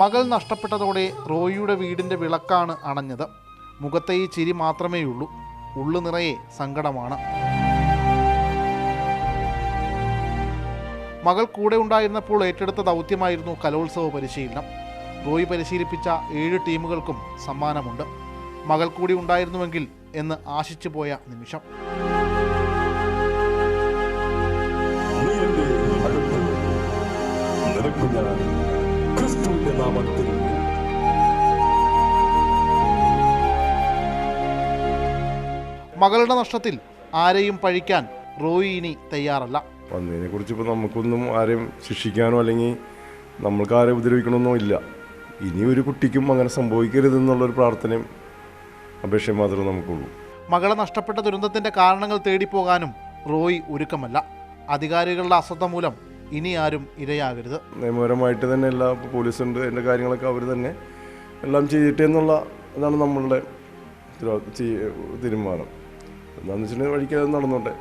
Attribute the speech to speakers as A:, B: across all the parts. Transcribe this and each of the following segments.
A: മകൾ നഷ്ടപ്പെട്ടതോടെ റോയിയുടെ വീടിൻ്റെ വിളക്കാണ് അണഞ്ഞത്. മുഖത്തെ ഈ ചിരി മാത്രമേയുള്ളൂ. ഉള്ളു നിറയെ സങ്കടമാണ്. മകൾ കൂടെ ഉണ്ടായിരുന്നപ്പോൾ ഏറ്റെടുത്ത ദൗത്യമായിരുന്നു കലോത്സവ പരിശീലനം. റോയി പരിശീലിപ്പിച്ച 7 ടീമുകൾക്കും സമ്മാനമുണ്ട്. മകൾ കൂടി ഉണ്ടായിരുന്നുവെങ്കിൽ എന്ന് ആശിച്ചു പോയ നിമിഷം. മകളുടെ നഷ്ടത്തിൽ ആരെയും പഴിക്കാൻ റോയി ഇനി തയ്യാറല്ല.
B: വന്നതിനെ കുറിച്ച് ഇപ്പോൾ നമുക്കൊന്നും ആരെയും ശിക്ഷിക്കാനോ അല്ലെങ്കിൽ നമ്മൾക്ക് ആരെയും ഉപദ്രവിക്കണമെന്നോ ഇല്ല. ഇനി ഒരു കുട്ടിക്കും അങ്ങനെ സംഭവിക്കരുതെന്നുള്ളൊരു പ്രാർത്ഥനയും അപേക്ഷയും മാത്രമേ നമുക്കുള്ളൂ.
A: മകളെ നഷ്ടപ്പെട്ട ദുരന്തത്തിൻ്റെ കാരണങ്ങൾ തേടിപ്പോകാനും റോയി ഒരുക്കമല്ല. അധികാരികളുടെ അശ്രദ്ധ മൂലം ഇനി ആരും ഇരയാകരുത്.
B: നിയമപരമായിട്ട് തന്നെ എല്ലാ പോലീസുണ്ട്, അതിൻ്റെ കാര്യങ്ങളൊക്കെ അവർ തന്നെ എല്ലാം ചെയ്തിട്ടേ എന്നുള്ള ഇതാണ് നമ്മളുടെ തീരുമാനം. എന്താണെന്ന് വെച്ചിട്ടുണ്ടെങ്കിൽ വഴിക്കത് നടന്നോട്ടെ.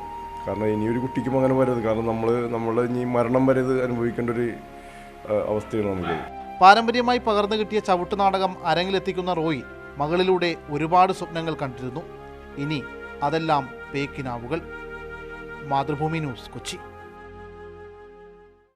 B: കാരണം ഇനിയൊരു കുട്ടിക്കും അങ്ങനെ വരരുത്. കാരണം നമ്മൾ ഇനി മരണം വരെ ഇത് അനുഭവിക്കേണ്ട ഒരു അവസ്ഥയാണ് നമുക്ക്.
A: പാരമ്പര്യമായി പകർന്നു കിട്ടിയ ചവിട്ടുനാടകം അരങ്ങിലെത്തിക്കുന്ന റോയി മകളിലൂടെ ഒരുപാട് സ്വപ്നങ്ങൾ കണ്ടിരുന്നു. ഇനി അതെല്ലാം പേക്കിനാവുകൾ. മാതൃഭൂമി ന്യൂസ്, കൊച്ചി.